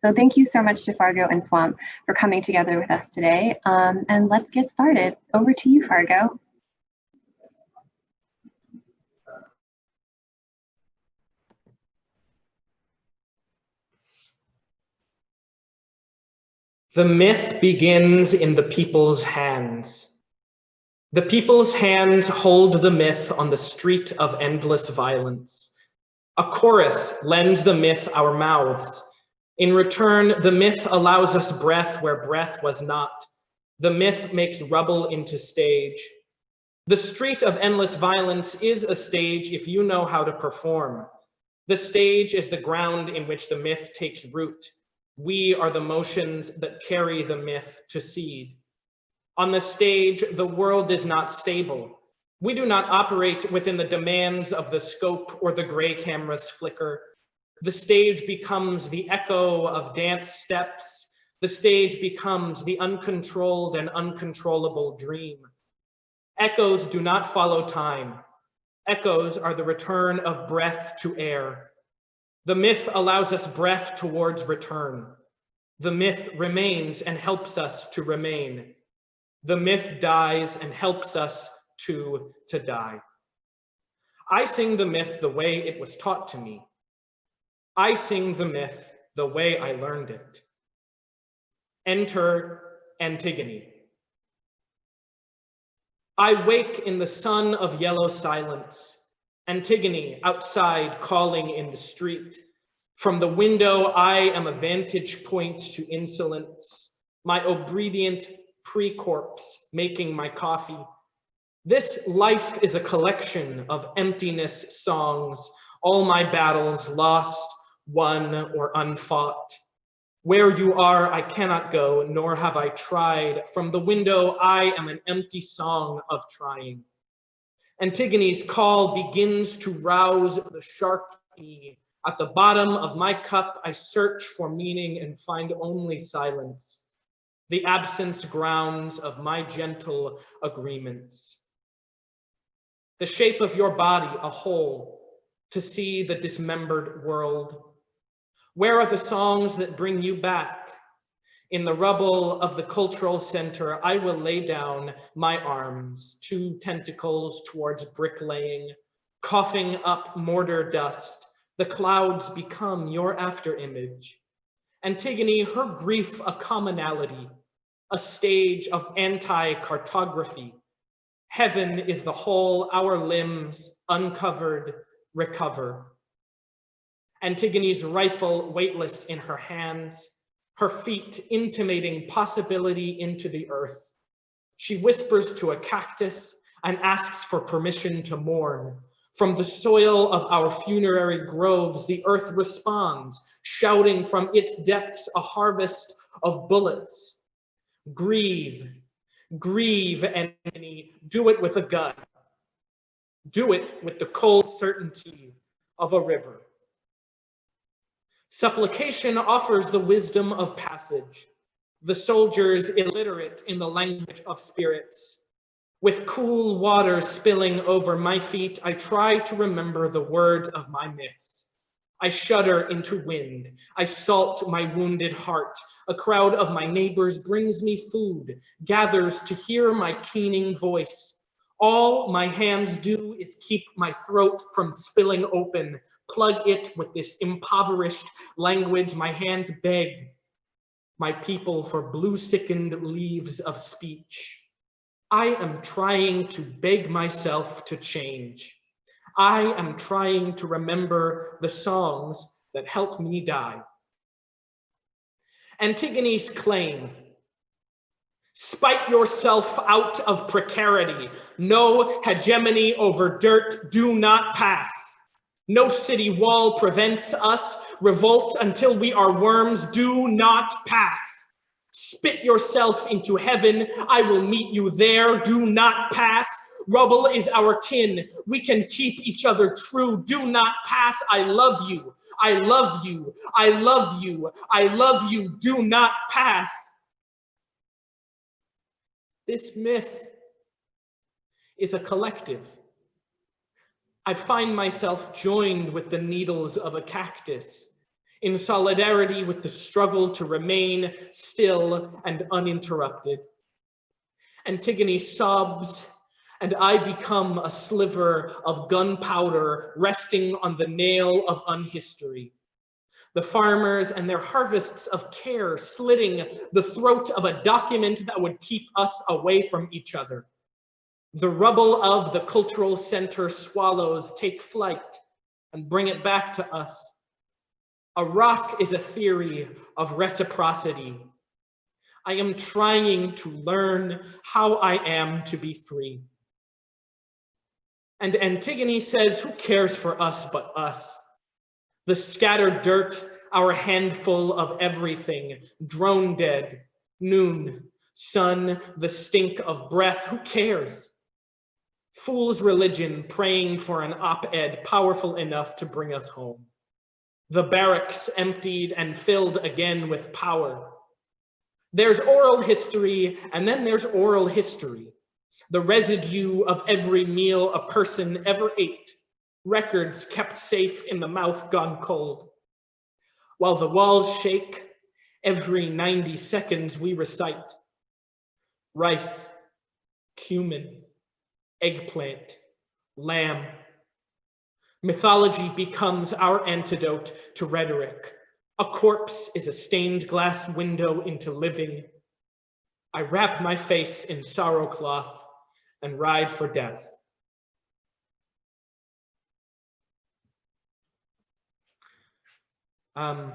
So thank you so much to Fargo and Swamp for coming together with us today. And let's get started. Over to you, Fargo. The myth begins in the people's hands. The people's hands hold the myth on the street of endless violence. A chorus lends the myth our mouths. In return, the myth allows us breath where breath was not. The myth makes rubble into stage. The street of endless violence is a stage if you know how to perform. The stage is the ground in which the myth takes root. We are the motions that carry the myth to seed. On the stage, the world is not stable. We do not operate within the demands of the scope or the gray camera's flicker. The stage becomes the echo of dance steps. The stage becomes the uncontrolled and uncontrollable dream. Echoes do not follow time. Echoes are the return of breath to air. The myth allows us breath towards return. The myth remains and helps us to remain. The myth dies and helps us to die. I sing the myth the way it was taught to me. I sing the myth the way I learned it. Enter Antigone. I wake in the sun of yellow silence. Antigone outside calling in the street. From the window, I am a vantage point to insolence, my obedient pre-corpse making my coffee. This life is a collection of emptiness songs, all my battles lost, won, or unfought. Where you are, I cannot go, nor have I tried. From the window, I am an empty song of trying. Antigone's call begins to rouse the shark in me. At the bottom of my cup, I search for meaning and find only silence. The absence grounds of my gentle agreements. The shape of your body, a whole, to see the dismembered world. Where are the songs that bring you back? In the rubble of the cultural center, I will lay down my arms, two tentacles towards bricklaying, coughing up mortar dust. The clouds become your afterimage. Antigone, her grief a commonality, a stage of anti-cartography. Heaven is the whole, our limbs, uncovered, recover. Antigone's rifle weightless in her hands, her feet intimating possibility into the earth. She whispers to a cactus and asks for permission to mourn. From the soil of our funerary groves, the earth responds, shouting from its depths a harvest of bullets. Grieve, grieve, Antigone, do it with a gun. Do it with the cold certainty of a river. Supplication offers the wisdom of passage. The soldiers illiterate in the language of spirits. With cool water spilling over my feet, I try to remember the words of my myths. I shudder into wind. I salt my wounded heart. A crowd of my neighbors brings me food, gathers to hear my keening voice. All my hands do is keep my throat from spilling open, plug it with this impoverished language. My hands beg my people for blue-sickened leaves of speech. I am trying to beg myself to change. I am trying to remember the songs that help me die. Antigone's claim. Spite yourself out of precarity. No hegemony over dirt, do not pass. No city wall prevents us. Revolt until we are worms, do not pass. Spit yourself into heaven, I will meet you there, do not pass. Rubble is our kin, we can keep each other true, do not pass. I love you, I love you, I love you, I love you, do not pass. This myth is a collective. I find myself joined with the needles of a cactus. in solidarity with the struggle to remain still and uninterrupted. Antigone sobs, and I become a sliver of gunpowder resting on the nail of unhistory. The farmers and their harvests of care slitting the throat of a document that would keep us away from each other. The rubble of the cultural center swallows take flight and bring it back to us. A rock is a theory of reciprocity. I am trying to learn how I am to be free. And Antigone says, who cares for us but us? The scattered dirt, our handful of everything, drone dead, noon, sun, the stink of breath, who cares? Fool's religion praying for an op-ed powerful enough to bring us home. The barracks emptied and filled again with power. There's oral history, and then there's oral history. The residue of every meal a person ever ate, records kept safe in the mouth gone cold. While the walls shake, every 90 seconds we recite. Rice, cumin, eggplant, lamb. Mythology becomes our antidote to rhetoric. A corpse is a stained glass window into living. I wrap my face in sorrow cloth and ride for death. Hi,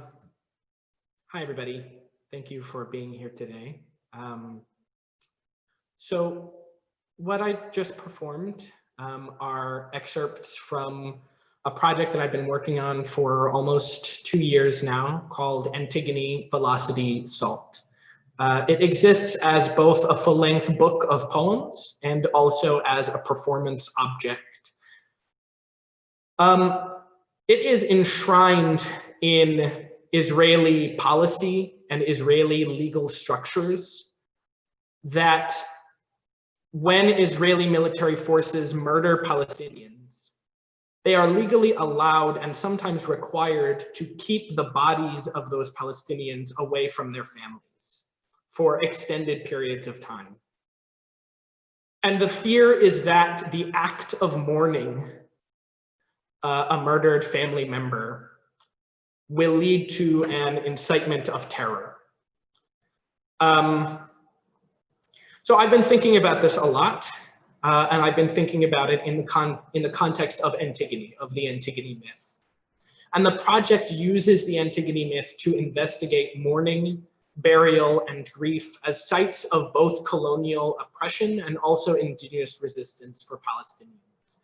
everybody. Thank you for being here today. So what I just performed are excerpts from a project that I've been working on for almost 2 years now called Antigone Velocity Salt. It exists as both a full-length book of poems and also as a performance object. It is enshrined in Israeli policy and Israeli legal structures that when Israeli military forces murder Palestinians, they are legally allowed and sometimes required to keep the bodies of those Palestinians away from their families for extended periods of time. And the fear is that the act of mourning a murdered family member will lead to an incitement of terror. So I've been thinking about this a lot, and I've been thinking about it in the context of Antigone, of the Antigone myth. And the project uses the Antigone myth to investigate mourning, burial, and grief as sites of both colonial oppression and also indigenous resistance for Palestinians.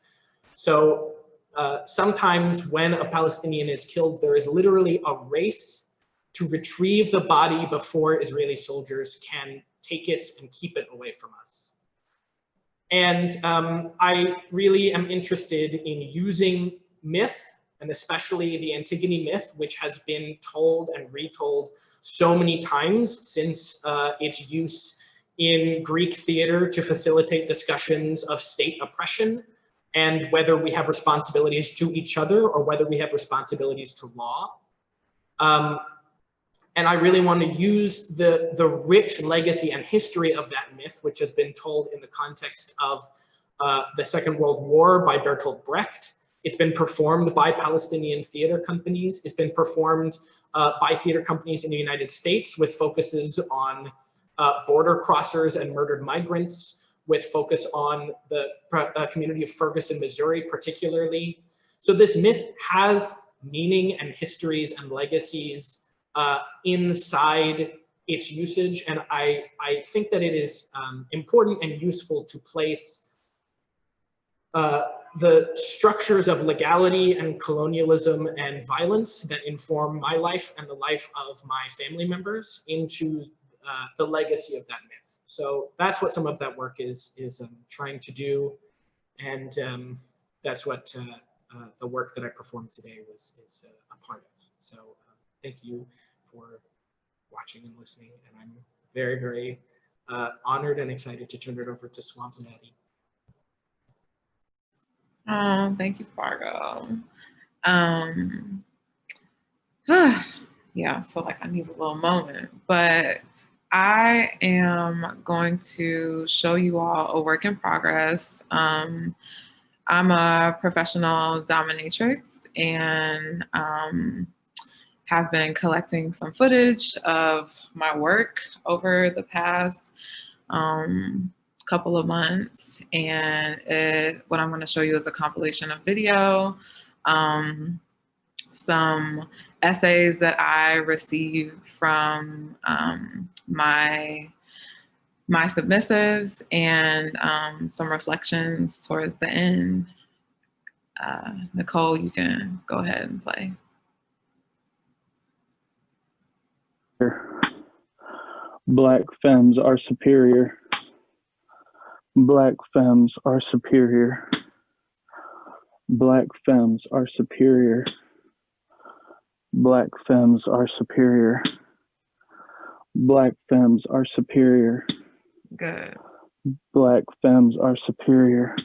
So sometimes when a Palestinian is killed, there is literally a race to retrieve the body before Israeli soldiers can take it and keep it away from us. And I really am interested in using myth, and especially the Antigone myth, which has been told and retold so many times since its use in Greek theater to facilitate discussions of state oppression and whether we have responsibilities to each other or whether we have responsibilities to law. And I really want to use the rich legacy and history of that myth, which has been told in the context of the Second World War by Bertolt Brecht. It's been performed by Palestinian theater companies. It's been performed by theater companies in the United States with focuses on border crossers and murdered migrants, with focus on the community of Ferguson, Missouri, particularly. So this myth has meaning and histories and legacies inside its usage. And I think that it is important and useful to place the structures of legality and colonialism and violence that inform my life and the life of my family members into the legacy of that myth. So that's what some of that work is trying to do. And that's what the work that I performed today is a part of. So thank you for watching and listening. And I'm very, very honored and excited to turn it over to Swamp's Daddy. Thank you, Fargo. Yeah, I feel like I need a little moment, but I am going to show you all a work in progress. I'm a professional dominatrix and have been collecting some footage of my work over the past couple of months. And what I'm going to show you is a compilation of video, some essays that I received from my submissives, and some reflections towards the end. Nicole, you can go ahead and play. Black femmes are superior. Black femmes are superior. Black femmes are superior. Black femmes are superior. Black femmes are superior. Good. Black femmes are superior.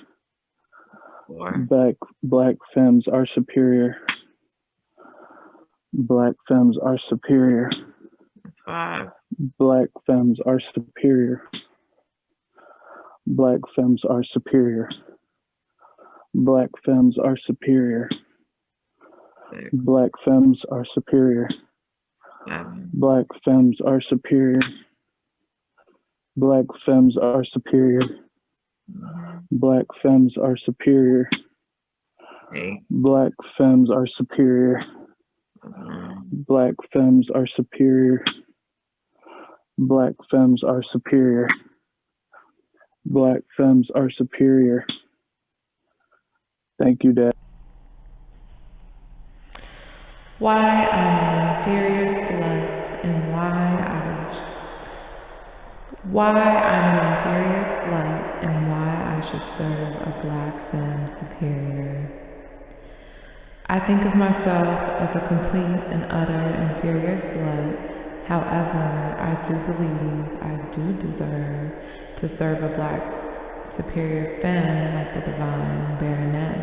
Black femmes are superior. Black femmes are superior. 5. Black femmes are superior. Black femmes are superior. Black femmes are superior. 6. Black femmes are superior. 7. Black femmes are superior. Black femmes are superior. Black femmes are superior. 8. Black femmes are superior. Black femmes are superior. Black femmes are superior. Black femmes are superior. Thank you, Dad. Why I'm an inferior slut and why I'm an inferior slut and why I should serve a black femme superior. I think of myself as a complete and utter inferior slut. However, I do believe I do deserve to serve a black superior femme like the divine baronet.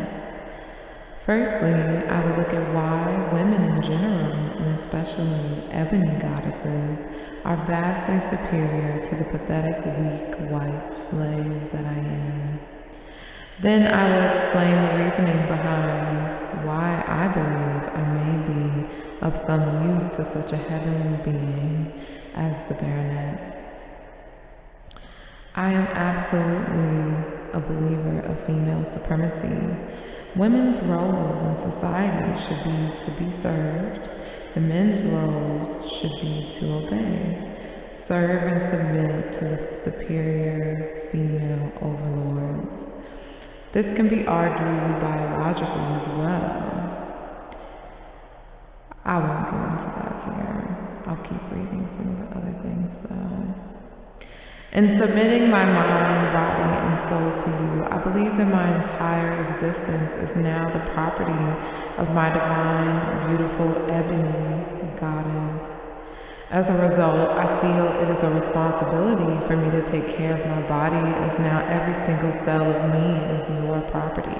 Firstly, I would look at why women in general, and especially ebony goddesses, are vastly superior to the pathetic, weak, white slave that I am. Then I will explain the reasoning behind why I believe I may be of some use to such a heavenly being as the baronet. I am absolutely a believer of female supremacy. Women's roles in society should be to be served, and men's roles should be to obey, serve and submit to the superior female overlords. This can be argued biologically as well. I won't get into that here. I'll keep reading some of the other things though. In submitting my mind, body, and soul to you, I believe that my entire existence is now the property of my divine, beautiful, ebony goddess. As a result, I feel it is a responsibility for me to take care of my body, as now every single cell of me is your property.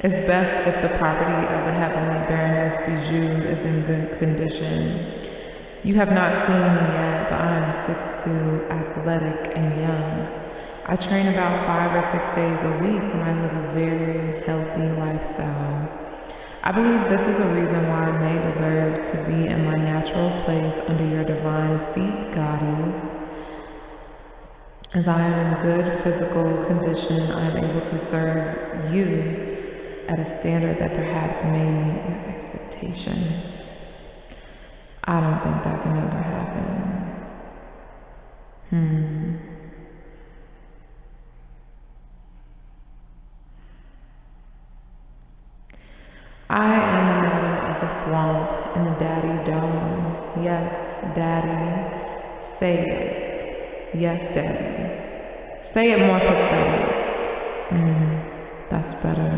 It's best if the property of the heavenly Baroness Bijou is in good condition. You have not seen me yet, but I am 6'2", athletic, and young. I train about 5 or 6 days a week, and I live a very healthy lifestyle. I believe this is a reason why I may deserve to be in my natural place under your divine feet, goddess. As I am in good physical condition, I am able to serve you at a standard that perhaps may meet your expectations. I don't think that can ever happen. I am the mother of the swamp and the daddy dome. Yes, daddy. Say it. Yes, daddy. Say it more pathetic. That's better.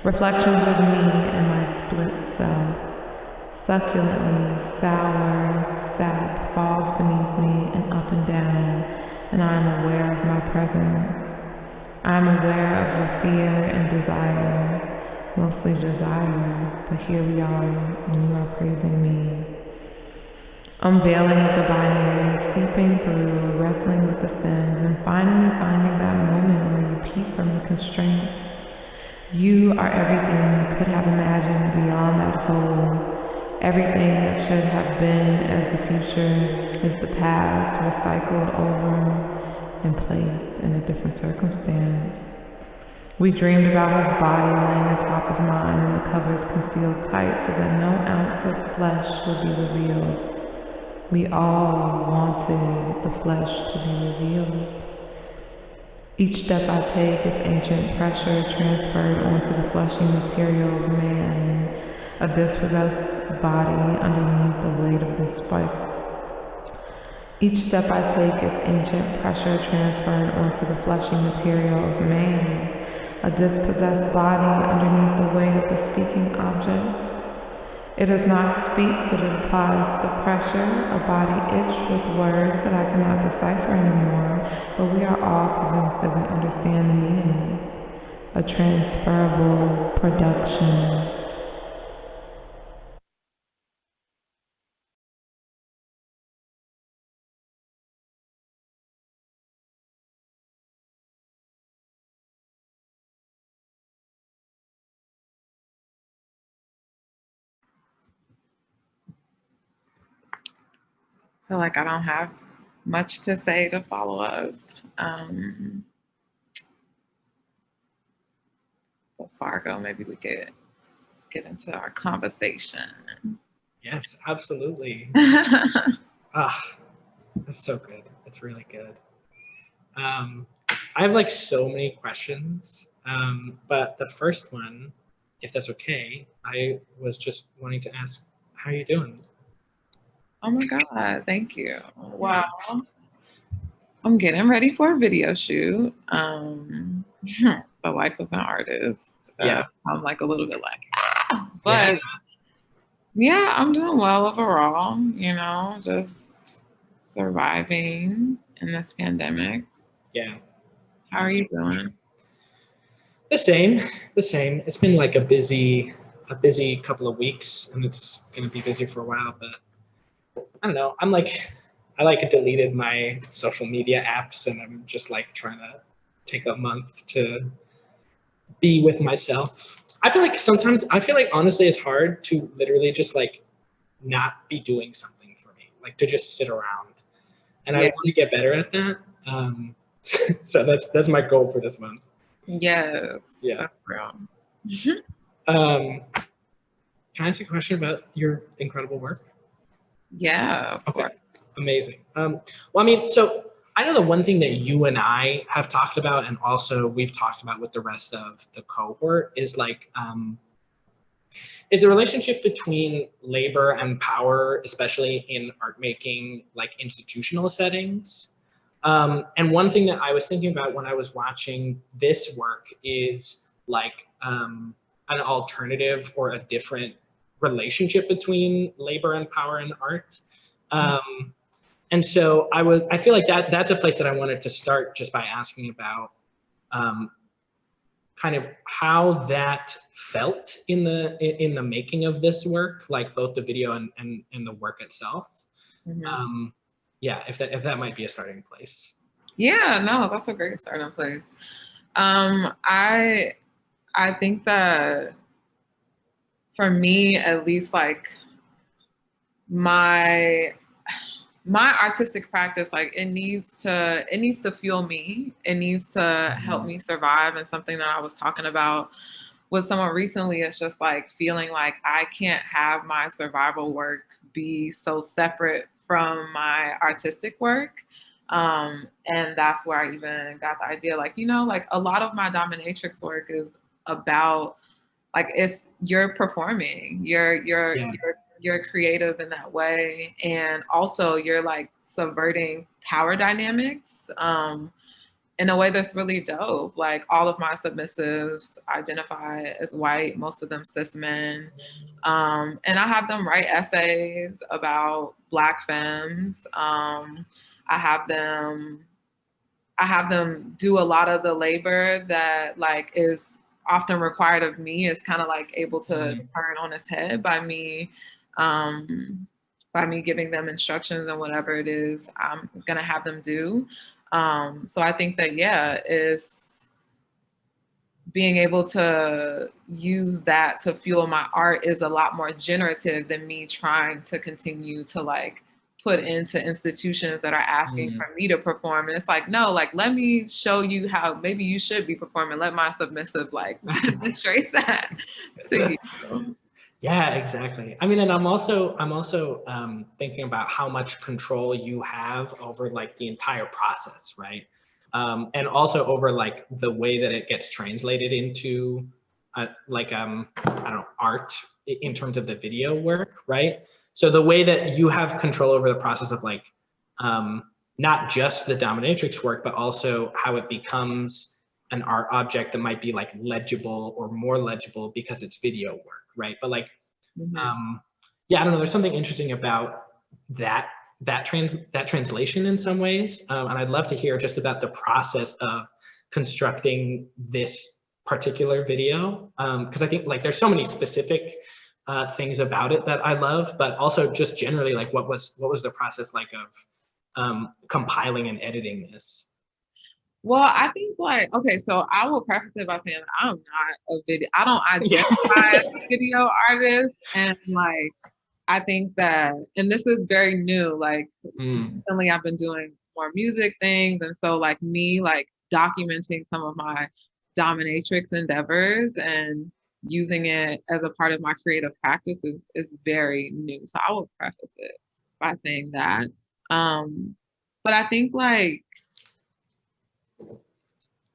Reflections of me and my split self. Succulently sour sap falls beneath me and up and down, and I am aware of my presence. I am aware of your fear and desire. mostly desire, but here we are, and you are praising me. Unveiling of the binary, seeping through, wrestling with the sins, and finally finding that moment where you peace from the constraints. You are everything you could have imagined beyond that whole. Everything that should have been as the future is the past, recycled over and placed in a different circumstance. We dreamed about his body laying on top of mine and the covers concealed tight so that no ounce of flesh would be revealed. We all wanted the flesh to be revealed. Each step I take is ancient pressure transferred onto the fleshy material of man, a dispossessed body underneath the weight of this spike. Each step I take is ancient pressure transferred onto the fleshy material of man, a dispossessed body underneath the weight of the speaking object. It does not speak, but it applies the pressure, a body itch with words that I cannot decipher anymore, but we are all convinced that we understand the meaning. A transferable production. I feel like I don't have much to say to follow up. But Fargo, maybe we could get into our conversation. Yes, absolutely. That's so good. It's really good. I have like so many questions, but the first one, if that's okay, I was just wanting to ask, how are you doing? Oh my God, thank you. Wow. I'm getting ready for a video shoot. The life of an artist. Yeah. I'm like a little bit like, but yeah, I'm doing well overall, just surviving in this pandemic. Yeah. How are you doing? The same. It's been like a busy couple of weeks, and it's gonna be busy for a while, but I don't know. I deleted my social media apps, and I'm just like trying to take a month to be with myself. I feel like honestly it's hard to literally just like not be doing something for me, like to just sit around. And I want to get better at that. So that's my goal for this month. Yes. Yeah. That's real. Can I ask a question about your incredible work? Yeah, of course. Amazing. Well, I mean, so I know the one thing that you and I have talked about, and also we've talked about with the rest of the cohort, is like, is the relationship between labor and power, especially in art making, like institutional settings. And one thing that I was thinking about when I was watching this work is like an alternative or a different relationship between labor and power in art. And so I feel like that's a place that I wanted to start just by asking about kind of how that felt in the making of this work, like both the video and the work itself. Mm-hmm. Yeah, if that might be a starting place. Yeah, no, that's a great starting place. I think that for me, at least, like my artistic practice, like it needs to fuel me. It needs to help me survive. And something that I was talking about with someone recently is just like feeling like I can't have my survival work be so separate from my artistic work. And that's where I even got the idea, like, like a lot of my dominatrix work is about like, you're performing, you're creative in that way. And also you're like subverting power dynamics in a way that's really dope. Like all of my submissives identify as white, most of them cis men. And I have them write essays about Black femmes. I have them do a lot of the labor that like is often required of me is kind of like able to turn on its head by me giving them instructions and whatever it is I'm gonna have them do. So I think that, yeah, is being able to use that to fuel my art is a lot more generative than me trying to continue to like put into institutions that are asking for me to perform. And it's like, no, like, let me show you how maybe you should be performing. Let my submissive like demonstrate that to you. Yeah, exactly. I mean, and I'm also thinking about how much control you have over like the entire process, right? And also over like the way that it gets translated into I don't know, art in terms of the video work, right? So the way that you have control over the process of like not just the dominatrix work, but also how it becomes an art object that might be like legible or more legible because it's video work, right? But like, yeah, I don't know. There's something interesting about that translation in some ways, and I'd love to hear just about the process of constructing this particular video, because I think like there's so many specific things about it that I love, but also just generally like what was the process like of compiling and editing this? Well, I think like, okay, so I will preface it by saying I'm not a video, I don't identify as a video artist. And like, I think that, and this is very new, like recently I've been doing more music things. And so like me, like documenting some of my dominatrix endeavors and using it as a part of my creative practice is very new. So I will preface it by saying that. But I think like,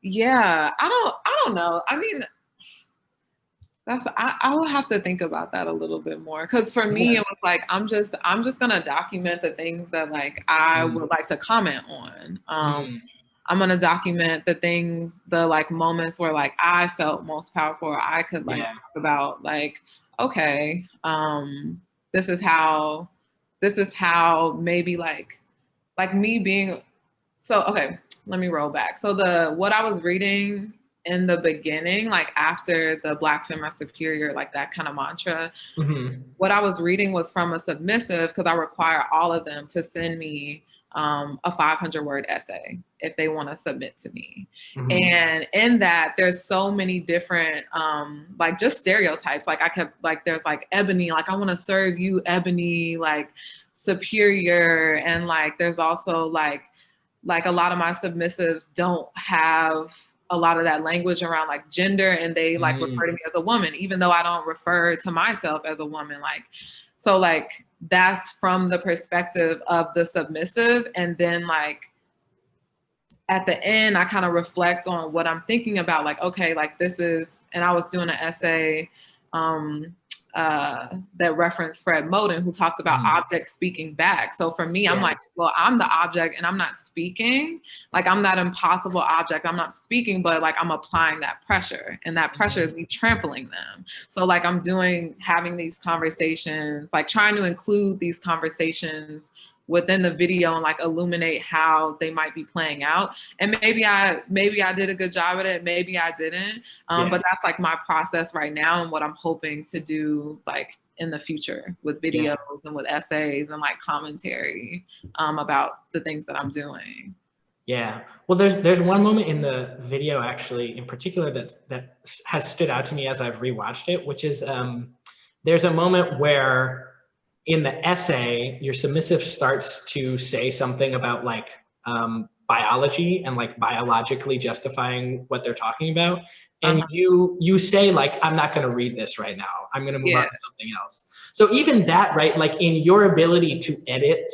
yeah, I don't know. I mean, I will have to think about that a little bit more. Cause for me, it was like, I'm just gonna document the things that like I would like to comment on. I'm gonna document the like moments where like I felt most powerful, or I could like talk about like, okay, this is how maybe like me being, so, okay, let me roll back. So what I was reading in the beginning, like after the Black femme are superior, like that kind of mantra, what I was reading was from a submissive, because I require all of them to send me a 500-word essay if they want to submit to me. And in that, there's so many different, like just stereotypes. Like I kept, like there's like ebony, like I want to serve you ebony, like superior. And like, there's also like a lot of my submissives don't have a lot of that language around like gender, and they like refer to me as a woman, even though I don't refer to myself as a woman. Like, so like that's from the perspective of the submissive. And then like at the end, I kind of reflect on what I'm thinking about, like, okay, like this is, and I was doing an essay that referenced Fred Moten, who talks about objects speaking back. So for me, I'm like, well, I'm the object and I'm not speaking. Like I'm that impossible object. I'm not speaking, but like I'm applying that pressure, and that pressure is me trampling them. So like I'm having these conversations, like trying to include these conversations within the video and like illuminate how they might be playing out. And maybe I did a good job at it, maybe I didn't. But that's like my process right now, and what I'm hoping to do like in the future with videos and with essays and like commentary about the things that I'm doing. Yeah, well, there's one moment in the video actually in particular that has stood out to me as I've rewatched it, which is there's a moment where in the essay, your submissive starts to say something about like biology and like biologically justifying what they're talking about. And you say like, I'm not gonna read this right now. I'm gonna move on to something else. So even that, right? Like in your ability to edit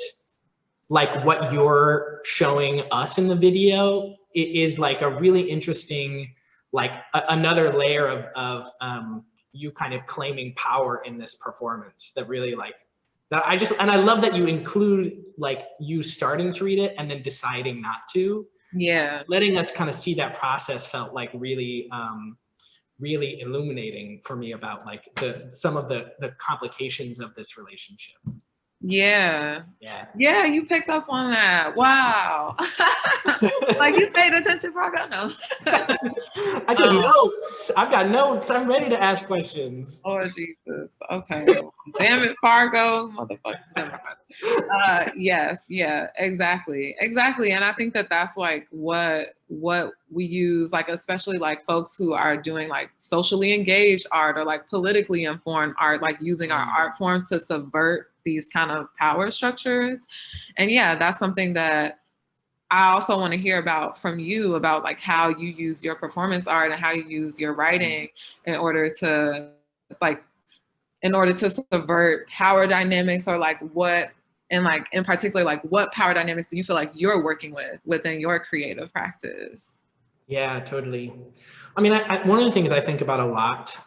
like what you're showing us in the video, it is like a really interesting, like another layer of you kind of claiming power in this performance that really like, and I love that you include like you starting to read it and then deciding not to. Yeah. Letting us kind of see that process felt like really, really illuminating for me about like some of the complications of this relationship. Yeah. Yeah. Yeah, you picked up on that. Wow. Like you paid attention, Fargo? No. I took notes. I've got notes. I'm ready to ask questions. Oh, Jesus. Okay. Damn it, Fargo, motherfucker. Never mind. Yes, yeah, exactly. Exactly. And I think that that's like what we use, like, especially like folks who are doing like socially engaged art or like politically informed art, like using our art forms to subvert these kind of power structures. And yeah, that's something that I also want to hear about from you, about like how you use your performance art and how you use your writing in order to subvert power dynamics, or like what, and like in particular, like what power dynamics do you feel like you're working with within your creative practice? Yeah, totally. I mean, one of the things I think about a lot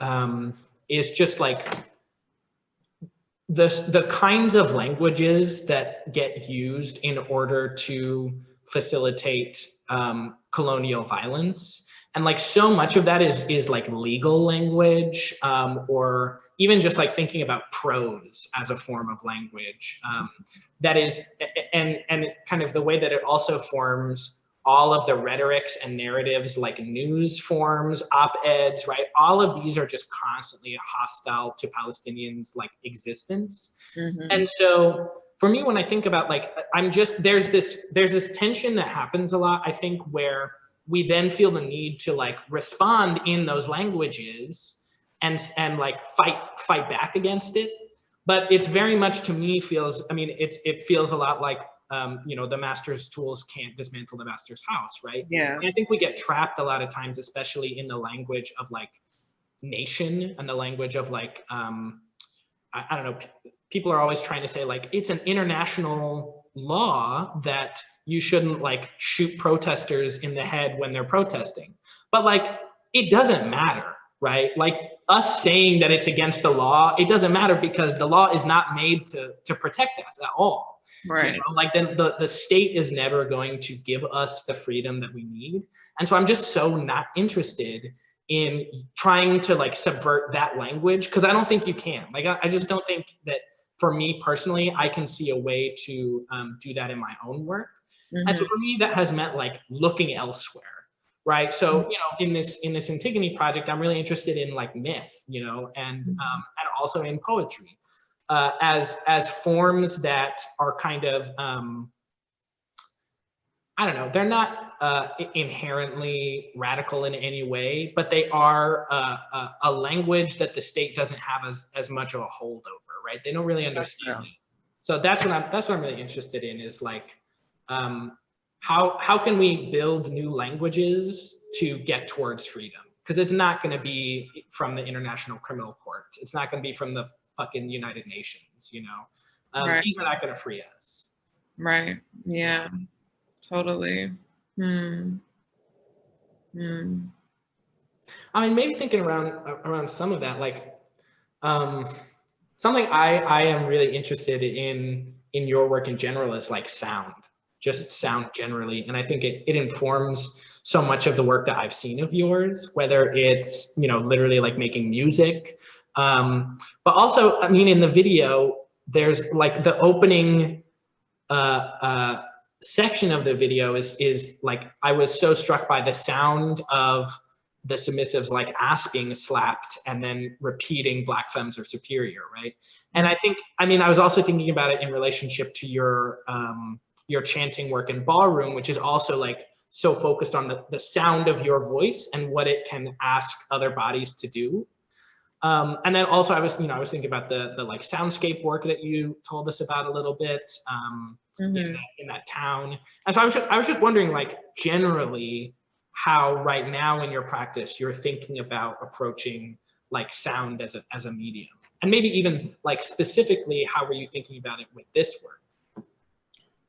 is just like the kinds of languages that get used in order to facilitate colonial violence. And like so much of that is like legal language, or even just like thinking about prose as a form of language. That is, and kind of the way that it also forms all of the rhetorics and narratives, like news forms, op-eds, right? All of these are just constantly hostile to Palestinians' like existence. And so for me, when I think about like, there's this tension that happens a lot, I think, where we then feel the need to like respond in those languages and like fight back against it. But it's very much, to me, it feels a lot like, the master's tools can't dismantle the master's house, right? Yeah. And I think we get trapped a lot of times, especially in the language of like nation and the language of like, I don't know, people are always trying to say like, it's an international law that you shouldn't like shoot protesters in the head when they're protesting. But like, it doesn't matter, right? Like us saying that it's against the law, it doesn't matter because the law is not made to protect us at all. Right. You know, like then the state is never going to give us the freedom that we need. And so I'm just so not interested in trying to like subvert that language, because I don't think you can. Like I just don't think that, for me personally, I can see a way to do that in my own work. And so for me, that has meant like looking elsewhere, right? So in this Antigone project, I'm really interested in like myth, and also in poetry. As forms that are kind of, I don't know, they're not inherently radical in any way, but they are a language that the state doesn't have as much of a hold over, right? They don't really understand it. So that's what I'm really interested in, is like, how can we build new languages to get towards freedom? Because it's not going to be from the International Criminal Court. It's not going to be from the fucking United Nations, Right. These are not going to free us. Right. Yeah, totally. I mean, maybe thinking around some of that, like something I am really interested in your work in general is like sound, just sound generally. And I think it informs so much of the work that I've seen of yours, whether it's, literally like making music, but also, I mean, in the video, there's like the opening section of the video is like, I was so struck by the sound of the submissives like ass being slapped and then repeating Black femmes are superior, right? And I think, I mean, I was also thinking about it in relationship to your chanting work in ballroom, which is also like so focused on the sound of your voice and what it can ask other bodies to do. And then also I was thinking about the like soundscape work that you told us about a little bit in that town. And so I was just wondering, like, generally how right now in your practice you're thinking about approaching like sound as a medium, and maybe even like specifically how were you thinking about it with this work?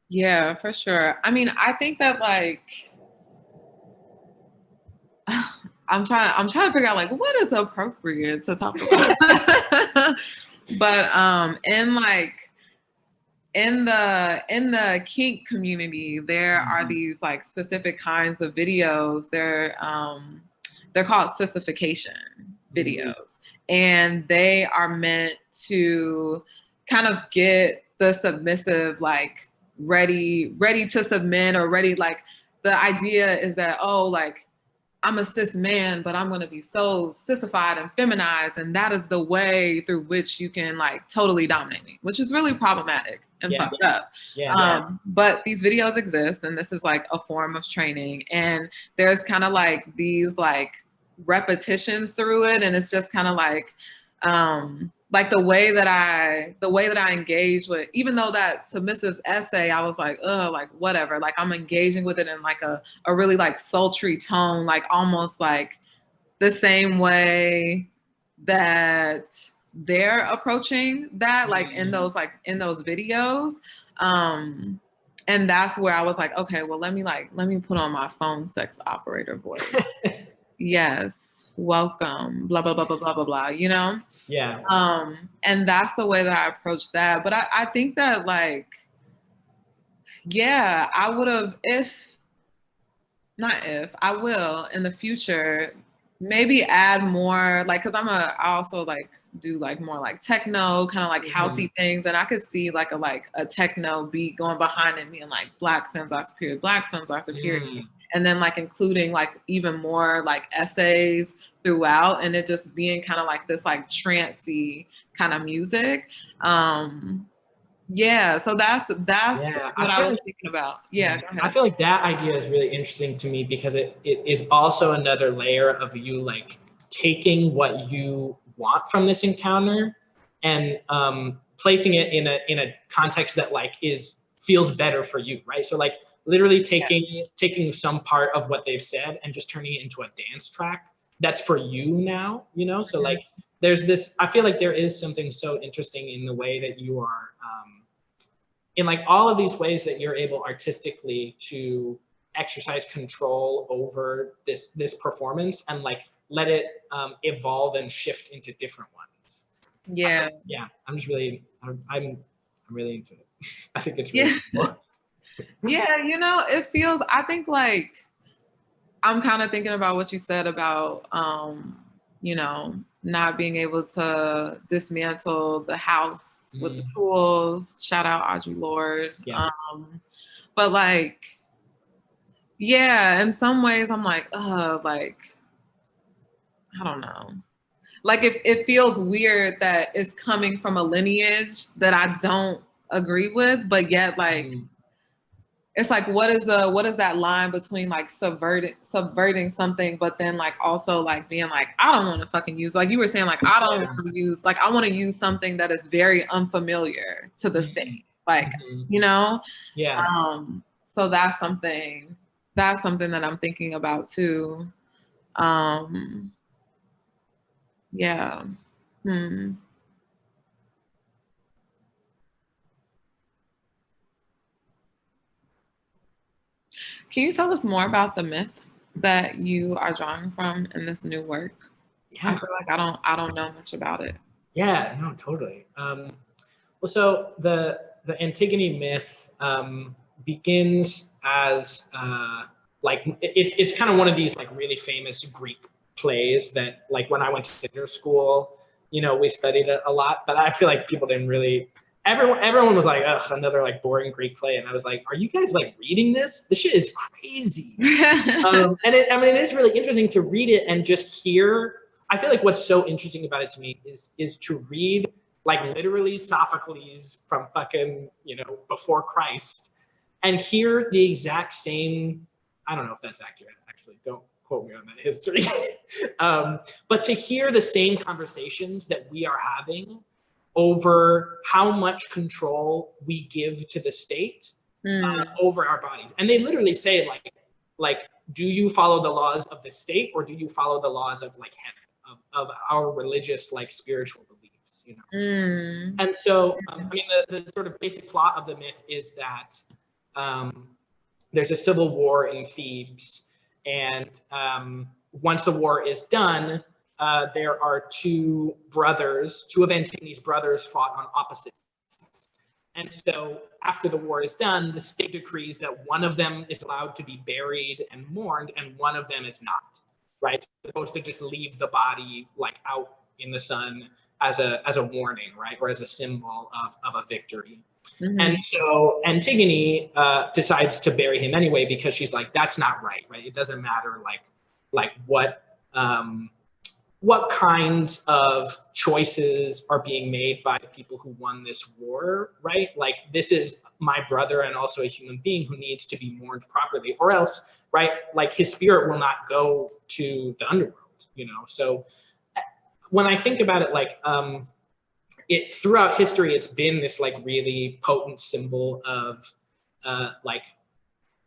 Yeah, for sure. I mean, I think that like I'm trying to figure out like what is appropriate to talk about. But in the kink community, there are these like specific kinds of videos. They're called sissification videos, and they are meant to kind of get the submissive, like ready to submit, or ready, like the idea is that, oh, like I'm a cis man, but I'm going to be so sissified and feminized, and that is the way through which you can like totally dominate me, which is really problematic and fucked up. But these videos exist, and this is like a form of training, and there's kind of like these like repetitions through it, and it's just kind of like the way that I engage with, even though that submissives essay, I was like, like whatever, like I'm engaging with it in like a really like sultry tone, like almost like the same way that they're approaching that, like in those videos. And that's where I was like, okay, well, let me put on my phone sex operator voice. Yes, welcome, blah, blah, blah, blah, blah, blah, blah, you know? Yeah. And that's the way that I approached that. But I think that like, yeah, I would have, I will in the future, maybe add more, like, cause I also like do like more like techno, kind of like housey things. And I could see like a techno beat going behind it, being like Black femmes are superior, Black femmes are superior. And then like including like even more like essays throughout, and it just being kind of like this like trancey kind of music. Yeah, so that's what I was thinking about. Yeah, go ahead. I feel like that idea is really interesting to me, because it is also another layer of you like taking what you want from this encounter and placing it in a context that like feels better for you, right? So like literally taking some part of what they've said and just turning it into a dance track that's for you now, you know? So like there's this, I feel like there is something so interesting in the way that you are, in like all of these ways that you're able artistically to exercise control over this performance and like let it evolve and shift into different ones. Yeah. I'm really into it. I think it's really cool. Yeah, you know, I think like, I'm kind of thinking about what you said about, you know, not being able to dismantle the house with the tools. Shout out Audre Lorde. Yeah. But like, yeah, in some ways I'm like, like, I don't know. Like it feels weird that it's coming from a lineage that I don't agree with, but yet like, it's like, what is that line between like subverting something, but then like also like being like, I don't want to fucking use, like you were saying, like, I don't want to use, like, I want to use something that is very unfamiliar to the state. Like, you know? Yeah. So that's something that I'm thinking about too. Yeah. Can you tell us more about the myth that you are drawing from in this new work? Yeah. I feel like I don't know much about it. Yeah, no, totally. Well, so the Antigone myth begins as like it's kind of one of these like really famous Greek plays that like when I went to theater school, you know, we studied it a lot, but I feel like people didn't really. Everyone was like, ugh, another like boring Greek play. And I was like, are you guys like reading this? This shit is crazy. And it is really interesting to read it and just hear. I feel like what's so interesting about it to me is to read like literally Sophocles from fucking, you know, before Christ, and hear the exact same, I don't know if that's accurate, actually, don't quote me on that history. But to hear the same conversations that we are having over how much control we give to the state over our bodies. And they literally say like, do you follow the laws of the state, or do you follow the laws of like heaven, of our religious, like spiritual beliefs, you know? And so, I mean, the sort of basic plot of the myth is that there's a civil war in Thebes, and once the war is done, there are two of Antigone's brothers fought on opposite sides. And so after the war is done, the state decrees that one of them is allowed to be buried and mourned, and one of them is not, right? They're supposed to just leave the body like out in the sun as a warning, right, or as a symbol of a victory. And so Antigone decides to bury him anyway, because she's like, that's not right? It doesn't matter like what kinds of choices are being made by people who won this war, right? Like, this is my brother and also a human being who needs to be mourned properly, or else, right, like his spirit will not go to the underworld, you know? So when I think about it, like, throughout history, it's been this like really potent symbol of like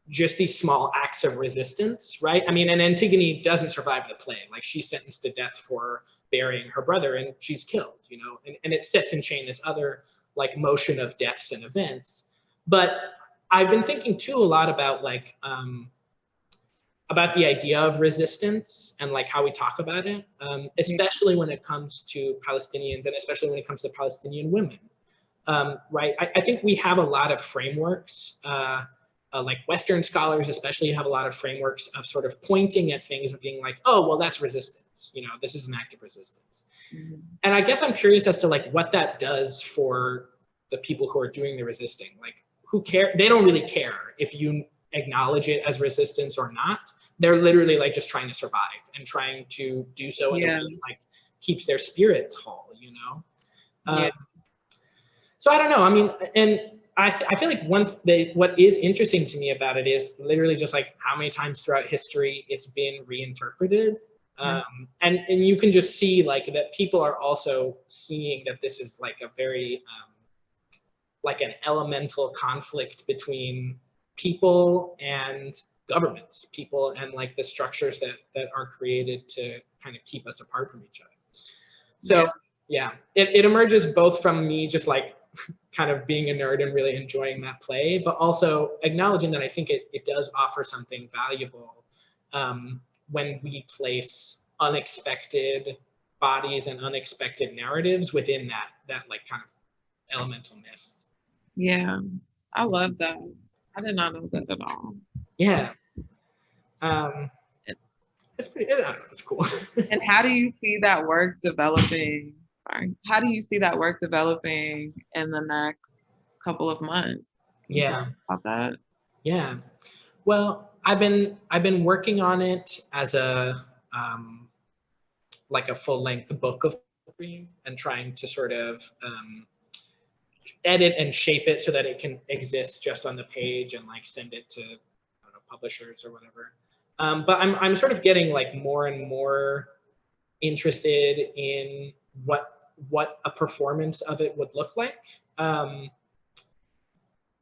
just these small acts of resistance, right? I mean, and Antigone doesn't survive the plague. Like, she's sentenced to death for burying her brother, and she's killed, you know, and it sets in chain this other like motion of deaths and events. But I've been thinking too a lot about like about the idea of resistance and like how we talk about it, especially when it comes to Palestinians, and especially when it comes to Palestinian women, right? I think we have a lot of frameworks, like Western scholars especially have a lot of frameworks of sort of pointing at things and being like, oh, well, that's resistance, you know, this is an act of resistance. And I guess I'm curious as to like what that does for the people who are doing the resisting. Like, who care? They don't really care if you acknowledge it as resistance or not. They're literally like just trying to survive and trying to do so in a way that like keeps their spirits whole, you know? So I don't know. I mean, and I feel like what is interesting to me about it is literally just like how many times throughout history it's been reinterpreted. And you can just see like that people are also seeing that this is like a very, like an elemental conflict between people and governments, people and like the structures that are created to kind of keep us apart from each other. So it emerges both from me just like kind of being a nerd and really enjoying that play, but also acknowledging that I think it does offer something valuable when we place unexpected bodies and unexpected narratives within that like kind of elemental myth. Yeah, I love that. I did not know that at all. Yeah. It's pretty, I don't know, it's cool. And how do you see that work developing? How do you see that work developing in the next couple of months? Can you talk about that? Yeah. Well, I've been working on it as a like a full-length book of poetry and trying to sort of edit and shape it so that it can exist just on the page and like send it to, I don't know, publishers or whatever. But I'm sort of getting like more and more interested in what a performance of it would look like. And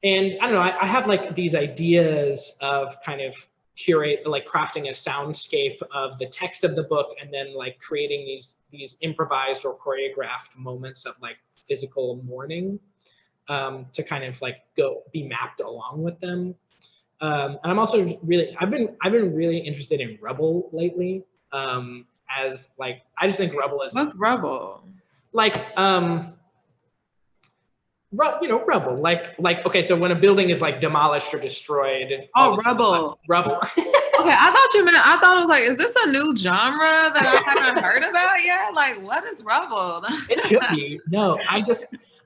I don't know, I have like these ideas of kind of like crafting a soundscape of the text of the book and then like creating these improvised or choreographed moments of like physical mourning to kind of like be mapped along with them. And I'm also really, I've been really interested in Rebel lately. As like, I just think Rebel is— What's Rebel? Like, you know, Rebel, like, okay, so when a building is like demolished or destroyed. Oh, Rebel. Rebel. Okay, I thought it was like, is this a new genre that I haven't heard about yet? Like, what is Rebel? It should be. No,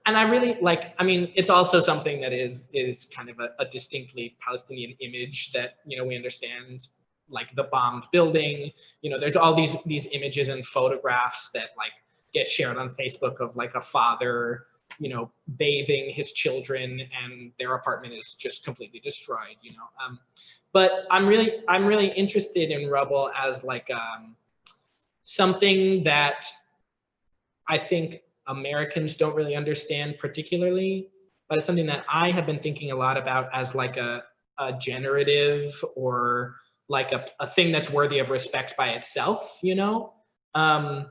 and I really like, I mean, it's also something that is kind of a distinctly Palestinian image that, you know, we understand, like the bombed building, you know, there's all these images and photographs that like get shared on Facebook of like a father, you know, bathing his children and their apartment is just completely destroyed, you know. But I'm really interested in Rebel as like something that I think Americans don't really understand particularly, but it's something that I have been thinking a lot about as like a generative or like a thing that's worthy of respect by itself, you know? And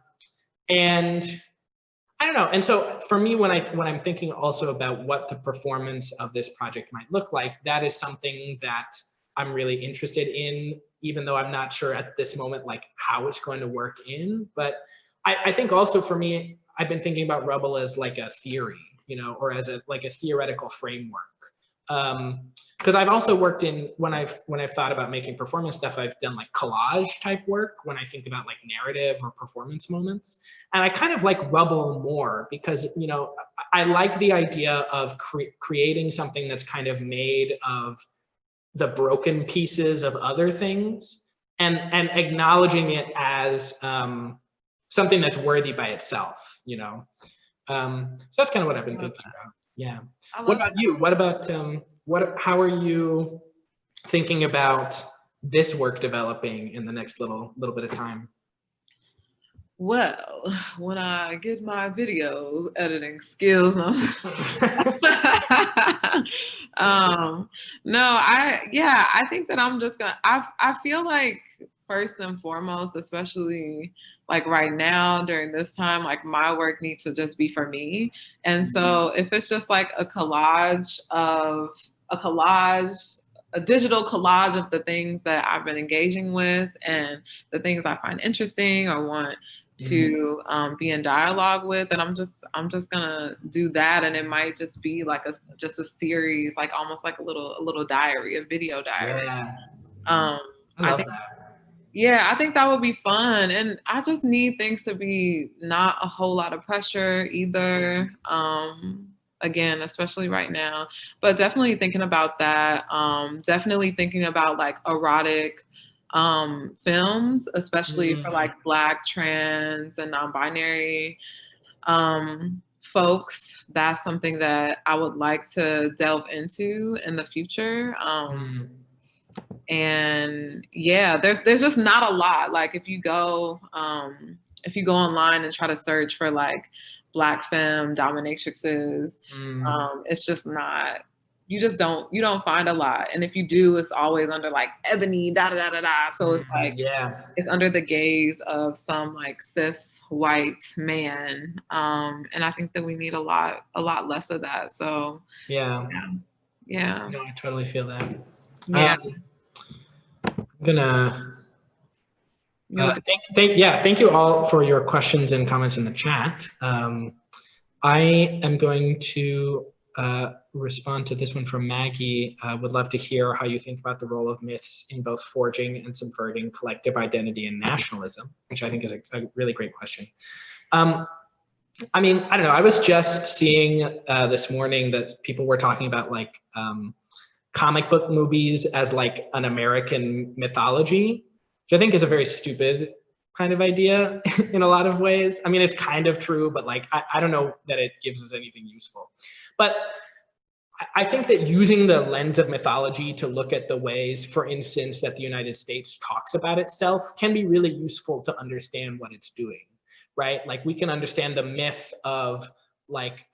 I don't know. And so for me, when I'm thinking also about what the performance of this project might look like, that is something that I'm really interested in, even though I'm not sure at this moment, like how it's going to work in. But I think also for me, I've been thinking about Rebel as like a theory, you know, or as like a theoretical framework. because I've also worked in, when I've thought about making performance stuff, I've done like collage type work when I think about like narrative or performance moments. And I kind of like Rubble more because, you know, I like the idea of creating something that's kind of made of the broken pieces of other things and acknowledging it as something that's worthy by itself, you know? So that's kind of what I've been thinking about. Yeah. What about you? What about, how are you thinking about this work developing in the next little bit of time? Well, when I get my video editing skills on, no, I think that I'm just gonna, I feel like first and foremost, especially like right now during this time, like my work needs to just be for me. And so if it's just like a digital collage of the things that I've been engaging with and the things I find interesting or want to be in dialogue with, and I'm just gonna do that, and it might just be like a series, like almost like a little diary, a video diary. Yeah. I love that. Yeah, I think that would be fun, and I just need things to be not a whole lot of pressure either. Again, especially right now, but definitely thinking about that. Definitely thinking about like erotic films, especially for like Black, trans, and non-binary folks. That's something that I would like to delve into in the future. And yeah, there's just not a lot. Like if you go online and try to search for like Black femme dominatrixes, it's just not. You don't find a lot, and if you do, it's always under like ebony da da da da da. So it's like it's under the gaze of some like cis white man, and I think that we need a lot less of that. So yeah. No, I totally feel that. Yeah. I'm gonna thank you all for your questions and comments in the chat. I am going to respond to this one from Maggie. Would love to hear how you think about the role of myths in both forging and subverting collective identity and nationalism, which I think is a really great question. I mean, I don't know, I was just seeing this morning that people were talking about like comic book movies as like an American mythology, which I think is a very stupid kind of idea in a lot of ways. I mean, it's kind of true, but like, I don't know that it gives us anything useful. But I think that using the lens of mythology to look at the ways, for instance, that the United States talks about itself can be really useful to understand what it's doing, right? Like we can understand the myth of like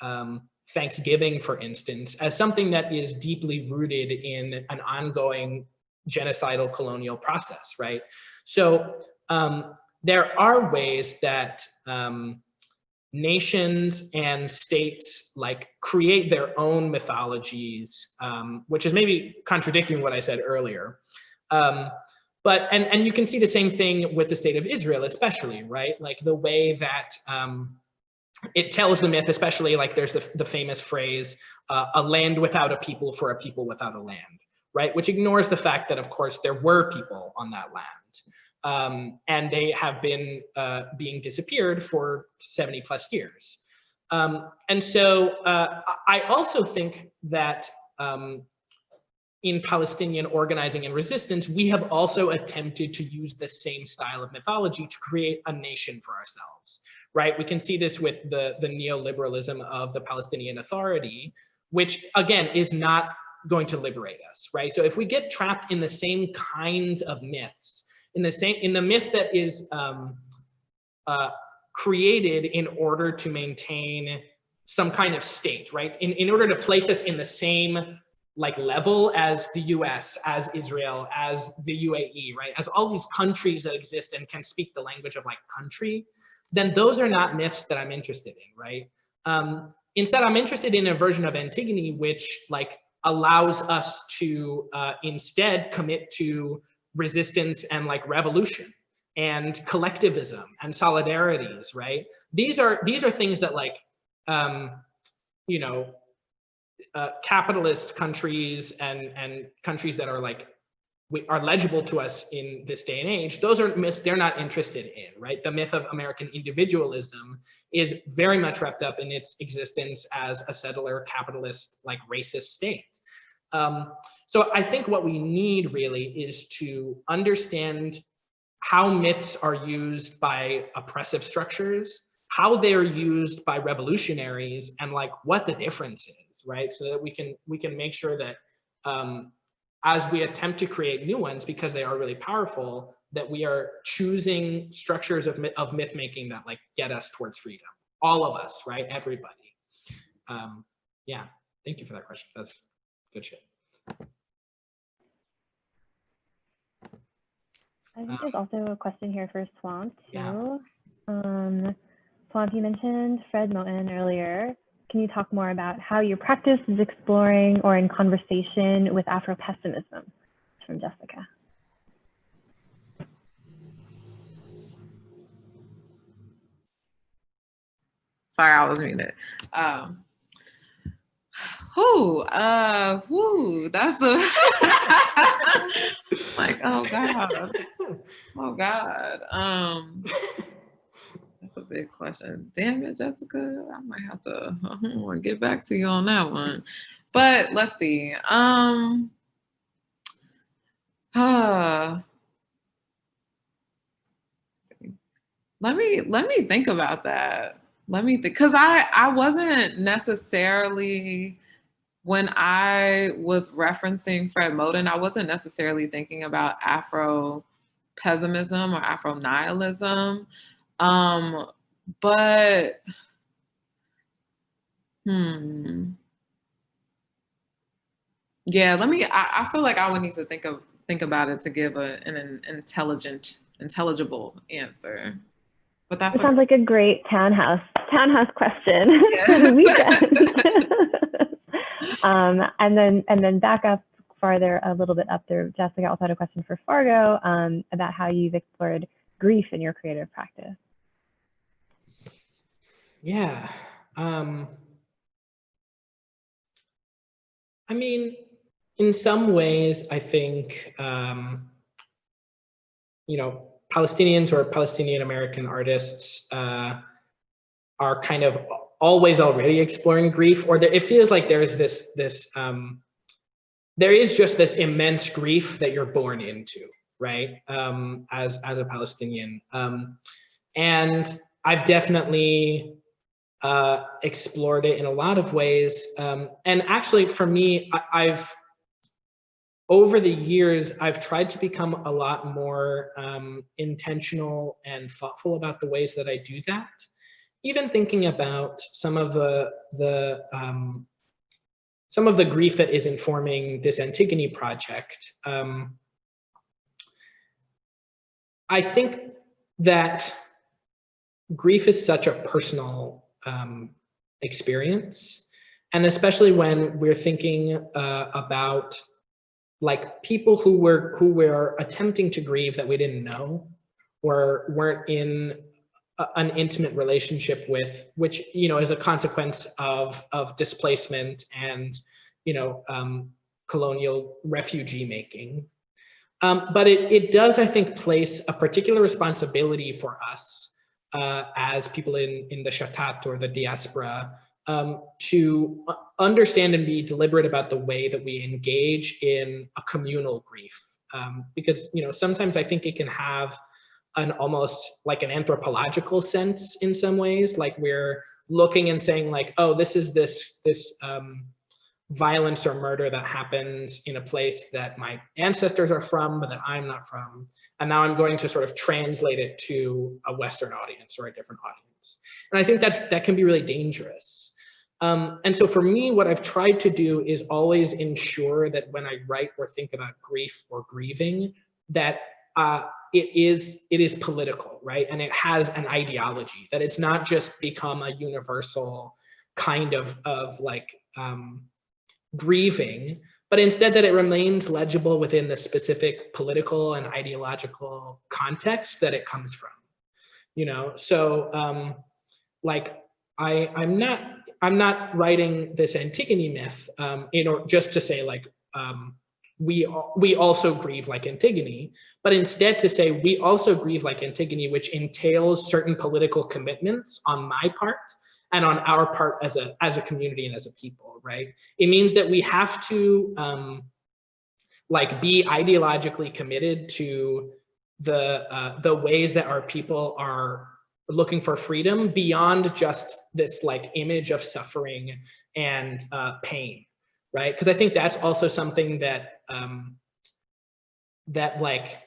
Thanksgiving, for instance, as something that is deeply rooted in an ongoing genocidal colonial process, right? So there are ways that nations and states like create their own mythologies, which is maybe contradicting what I said earlier. But you can see the same thing with the state of Israel, especially, right? Like the way that it tells the myth, especially like there's the famous phrase, a land without a people for a people without a land, right? Which ignores the fact that, of course, there were people on that land. And they have been being disappeared for 70 plus years. And so I also think that in Palestinian organizing and resistance, we have also attempted to use the same style of mythology to create a nation for ourselves, right? We can see this with the neoliberalism of the Palestinian Authority, which again is not going to liberate us, right? So if we get trapped in the same kinds of myths, in the myth that is created in order to maintain some kind of state, right? In order to place us in the same like level as the US, as Israel, as the UAE, right? As all these countries that exist and can speak the language of like country, then those are not myths that I'm interested in, right? Instead, I'm interested in a version of Antigone, which like allows us to instead commit to resistance and like revolution and collectivism and solidarities, right? These are things that like, you know, capitalist countries and countries that are like are legible to us in this day and age, those are myths they're not interested in, right? The myth of American individualism is very much wrapped up in its existence as a settler capitalist, like racist state. So I think what we need really is to understand how myths are used by oppressive structures, how they're used by revolutionaries, and like what the difference is, right? So that we can make sure that as we attempt to create new ones, because they are really powerful, that we are choosing structures of myth making that like get us towards freedom. All of us, right? Everybody. Yeah, thank you for that question. That's good shit. I think there's also a question here for Swamp too. Yeah. Swamp, you mentioned Fred Moten earlier. Can you talk more about how your practice is exploring or in conversation with Afro-pessimism? From Jessica. Sorry, I was muted. That's the like, oh God. Oh God. That's a big question. Damn it, Jessica. I might have to get back to you on that one. But let's see. Let me think about that. Let me think, because I wasn't necessarily, when I was referencing Fred Moten, I wasn't necessarily thinking about Afro-pessimism or Afro-nihilism. But yeah, I feel like I would need to think about it to give an intelligible answer. But that sounds like a great townhouse question for the weekend. And then back up farther, a little bit up there, Jessica also had a question for Fargo about how you've explored grief in your creative practice. Yeah. I mean, in some ways, I think, Palestinians or Palestinian American artists are kind of always already exploring grief, or it feels like there's there is just this immense grief that you're born into, right? As a Palestinian. And I've definitely explored it in a lot of ways. And actually for me, over the years, I've tried to become a lot more intentional and thoughtful about the ways that I do that. Even thinking about some of the grief that is informing this Antigone project. I think that grief is such a personal experience, and especially when we're thinking about like people who were attempting to grieve that we didn't know, or weren't in an intimate relationship with, which is a consequence of displacement and colonial refugee making. But it does, I think, place a particular responsibility for us as people in the Shatat or the diaspora to understand and be deliberate about the way that we engage in a communal grief. Because sometimes I think it can have an almost like an anthropological sense in some ways, like we're looking and saying like, oh, this is this violence or murder that happens in a place that my ancestors are from, but that I'm not from. And now I'm going to sort of translate it to a Western audience or a different audience. And I think that can be really dangerous. And so for me, what I've tried to do is always ensure that when I write or think about grief or grieving, that it is political, right? And it has an ideology, that it's not just become a universal kind of like grieving, but instead that it remains legible within the specific political and ideological context that it comes from. So like I'm not I'm not writing this Antigone myth just to say like, we also grieve like Antigone, but instead to say we also grieve like Antigone, which entails certain political commitments on my part and on our part as a community and as a people, right? It means that we have to like be ideologically committed to the ways that our people are looking for freedom beyond just this like image of suffering and pain, right? Because I think that's also something that that like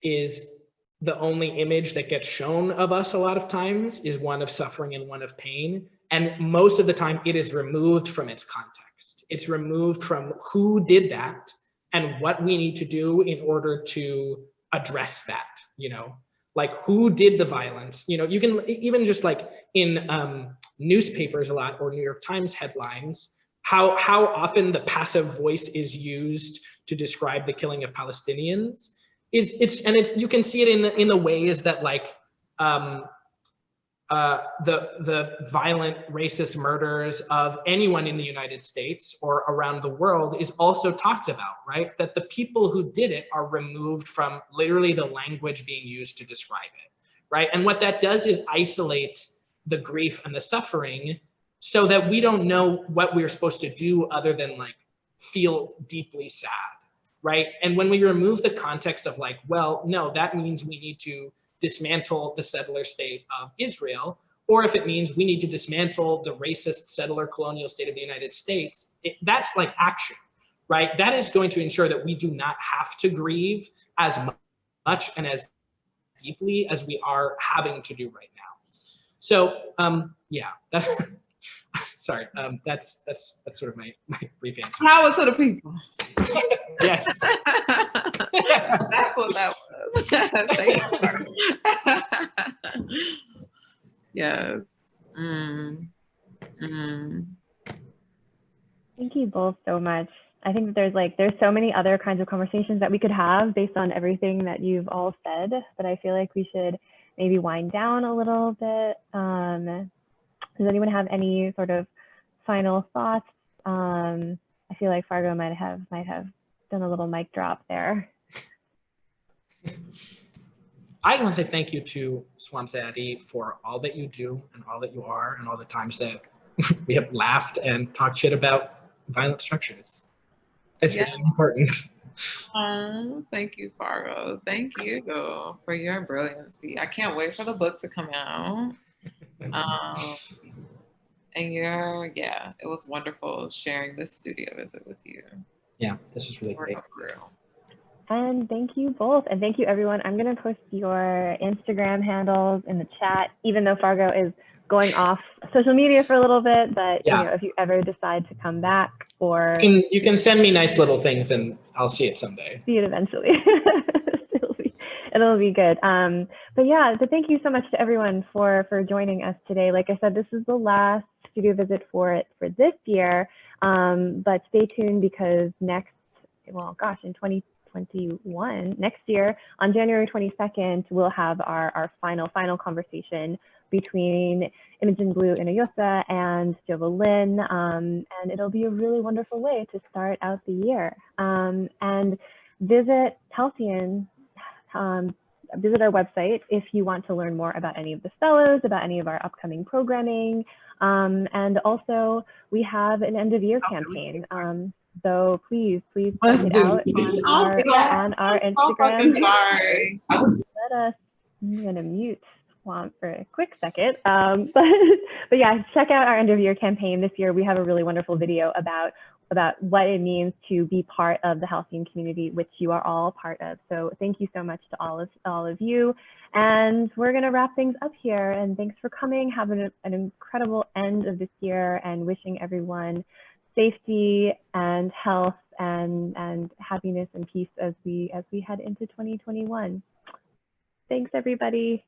is the only image that gets shown of us a lot of times is one of suffering and one of pain. And most of the time it is removed from its context. It's removed from who did that and what we need to do in order to address that, you know? Like who did the violence? You know, you can even just like in newspapers a lot or New York Times headlines, how often the passive voice is used to describe the killing of Palestinians you can see it in the ways that like the violent racist murders of anyone in the United States or around the world is also talked about, right? That the people who did it are removed from literally the language being used to describe it, right? And what that does is isolate the grief and the suffering so that we don't know what we're supposed to do other than like feel deeply sad, right? And when we remove the context of like, well, no, that means we need to dismantle the settler state of Israel, or if it means we need to dismantle the racist settler colonial state of the United States, that's like action, right? That is going to ensure that we do not have to grieve as much and as deeply as we are having to do right now. So yeah, that's sorry, that's sort of my brief answer. Power to the people. Yes. That's what that was. Thank you. Yes. Thank you both so much. I think that there's so many other kinds of conversations that we could have based on everything that you've all said, but I feel like we should maybe wind down a little bit. Does anyone have any sort of final thoughts? I feel like Fargo might have done a little mic drop there. I just want to say thank you to XADDiii for all that you do and all that you are and all the times that we have laughed and talked shit about violent structures. It's really important. Thank you, Fargo. Thank you for your brilliancy. I can't wait for the book to come out. And it was wonderful sharing this studio visit with you. Yeah, this was really great. And thank you both. And thank you, everyone. I'm going to post your Instagram handles in the chat, even though Fargo is going off social media for a little bit. But you know, if you ever decide to come back or... You can send me nice little things and I'll see it someday. See it eventually. It'll be good. But yeah, so thank you so much to everyone for joining us today. Like I said, this is the last studio visit for this year. But stay tuned because in 2021, next year, on January 22nd, we'll have our final conversation between Imogen Blue Inoyosa and Jova Lynn, and it'll be a really wonderful way to start out the year. And visit Halcyon, visit our website if you want to learn more about any of the fellows, about any of our upcoming programming, and also we have an end of year campaign. So please check it out on our Instagram. Sorry. Let us, I'm gonna mute Swamp for a quick second. But yeah, check out our end of year campaign. This year we have a really wonderful video about what it means to be part of the Halcyon community, which you are all part of. So thank you so much to all of you. And we're gonna wrap things up here. And thanks for coming. Have an incredible end of this year and wishing everyone safety and health and happiness and peace as we head into 2021. Thanks, everybody.